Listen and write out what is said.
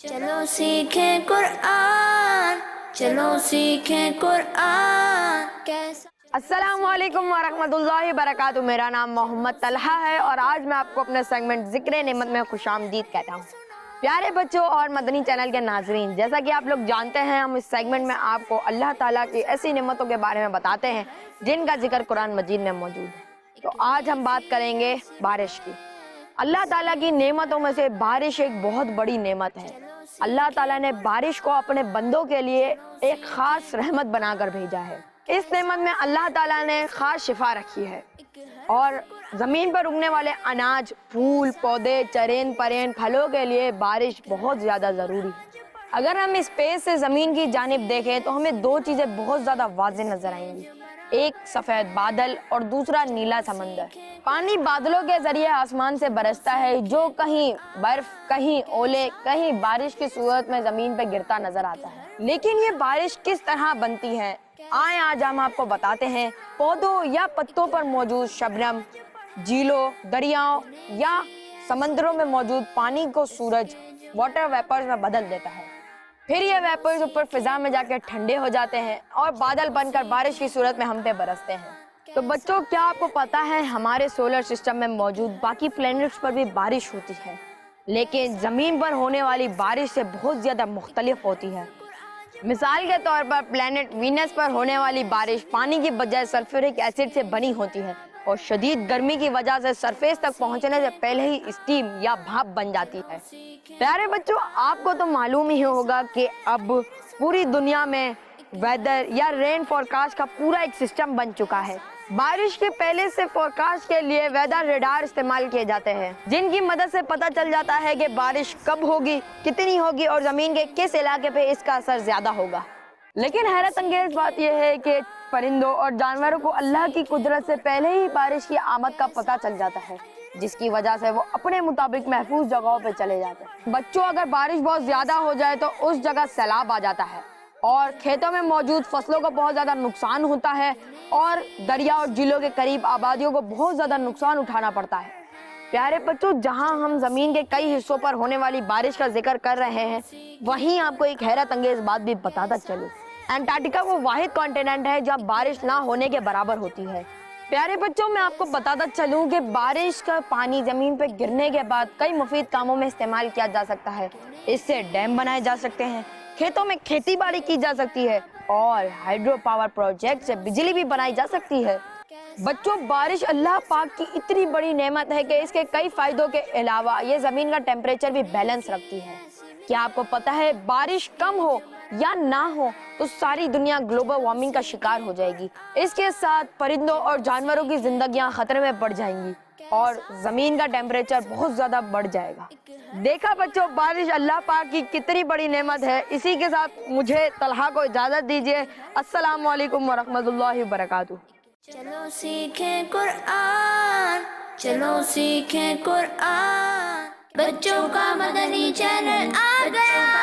چلو سیکھیں قرآن، چلو سیکھیں قرآن کیسا۔ السلام علیکم ورحمۃ اللہ وبرکاتہ۔ میرا نام محمد طلحہ ہے اور آج میں آپ کو اپنے سیگمنٹ ذکر نعمت میں خوش آمدید کہتا ہوں۔ پیارے بچوں اور مدنی چینل کے ناظرین، جیسا کہ آپ لوگ جانتے ہیں، ہم اس سیگمنٹ میں آپ کو اللہ تعالیٰ کی ایسی نعمتوں کے بارے میں بتاتے ہیں جن کا ذکر قرآن مجید میں موجود ہے۔ تو آج ہم بات کریں گے بارش کی۔ اللہ تعالیٰ کی نعمتوں میں سے بارش ایک بہت بڑی نعمت ہے۔ اللہ تعالیٰ نے بارش کو اپنے بندوں کے لیے ایک خاص رحمت بنا کر بھیجا ہے۔ اس نعمت میں اللہ تعالیٰ نے خاص شفا رکھی ہے اور زمین پر اگنے والے اناج، پھول، پودے، چرند پرند، پھلوں کے لیے بارش بہت زیادہ ضروری ہے۔ اگر ہم اسپیس سے زمین کی جانب دیکھیں تو ہمیں دو چیزیں بہت زیادہ واضح نظر آئیں گی، ایک سفید بادل اور دوسرا نیلا سمندر۔ پانی بادلوں کے ذریعے آسمان سے برستا ہے، جو کہیں برف، کہیں اولے، کہیں بارش کی صورت میں زمین پہ گرتا نظر آتا ہے۔ لیکن یہ بارش کس طرح بنتی ہے، آئیں آج ہم آپ کو بتاتے ہیں۔ پودوں یا پتوں پر موجود شبنم، جھیلوں، دریاؤں یا سمندروں میں موجود پانی کو سورج واٹر ویپرز میں بدل دیتا ہے، پھر یہ ویپرز اوپر فضا میں جا کے ٹھنڈے ہو جاتے ہیں اور بادل بن کر بارش کی صورت میں ہم پہ برستے ہیں۔ تو بچوں، کیا آپ کو پتا ہے ہمارے سولر سسٹم میں موجود باقی پلینٹس پر بھی بارش ہوتی ہے، لیکن زمین پر ہونے والی بارش سے بہت زیادہ مختلف ہوتی ہے۔ مثال کے طور پر پلینٹ وینس پر ہونے والی بارش پانی کی بجائے سلفورک ایسڈ سے بنی ہوتی ہے اور شدید گرمی کی وجہ سے سرفیس تک پہنچنے سے پہلے ہی اسٹیم یا بھاپ بن جاتی ہے۔ پیارے بچوں، آپ کو تو معلوم ہی ہوگا کہ اب پوری دنیا میں ویدر یا رین فورکاسٹ کا پورا ایک سسٹم بن چکا ہے۔ بارش کے پہلے سے فورکاسٹ کے لیے ویدر ریڈار استعمال کیے جاتے ہیں، جن کی مدد سے پتہ چل جاتا ہے کہ بارش کب ہوگی، کتنی ہوگی اور زمین کے کس علاقے پہ اس کا اثر زیادہ ہوگا۔ لیکن حیرت انگیز بات یہ ہے کہ پرندوں اور جانوروں کو اللہ کی قدرت سے پہلے ہی بارش کی آمد کا پتہ چل جاتا ہے، جس کی وجہ سے وہ اپنے مطابق محفوظ جگہوں پہ چلے جاتے ہیں۔ بچوں، اگر بارش بہت زیادہ ہو جائے تو اس جگہ سیلاب آ جاتا ہے اور کھیتوں میں موجود فصلوں کو بہت زیادہ نقصان ہوتا ہے اور دریا اور جھیلوں کے قریب آبادیوں کو بہت زیادہ نقصان اٹھانا پڑتا ہے۔ پیارے بچوں، جہاں ہم زمین کے کئی حصوں پر ہونے والی بارش کا ذکر کر رہے ہیں، وہیں آپ کو ایک حیرت انگیز بات بھی بتاتا چلوں۔ انٹارکٹیکا وہ واحد کانٹیننٹ ہے جہاں بارش نہ ہونے کے برابر ہوتی ہے۔ پیارے بچوں، میں آپ کو بتاتا چلوں کہ بارش کا پانی زمین پہ گرنے کے بعد کئی مفید کاموں میں استعمال کیا جا سکتا ہے۔ اس سے ڈیم بنائے جا سکتے ہیں، کھیتوں میں کھیتی باڑی کی جا سکتی ہے اور ہائیڈرو پاور پروجیکٹ سے بجلی بھی بنائی جا سکتی ہے۔ بچوں، بارش اللہ پاک کی اتنی بڑی نعمت ہے کہ اس کے کئی فائدوں کے علاوہ یہ زمین کا ٹیمپریچر بھی بیلنس رکھتی ہے۔ کیا آپ کو پتا ہے بارش کم ہو یا نہ ہو تو ساری دنیا گلوبل وارمنگ کا شکار ہو جائے گی۔ اس کے ساتھ پرندوں اور جانوروں کی زندگیاں خطرے میں پڑ جائیں گی اور زمین کا ٹیمپریچر بہت زیادہ بڑھ جائے گا۔ دیکھا بچوں، بارش اللہ پاک کی کتنی بڑی نعمت ہے۔ اسی کے ساتھ مجھے طلحہ کو اجازت دیجیے۔ السلام علیکم ورحمۃ اللہ وبرکاتہ۔ چلو سیکھیں قرآن، چلو سیکھیں قرآن، بچوں کا مدنی چینل آ گیا۔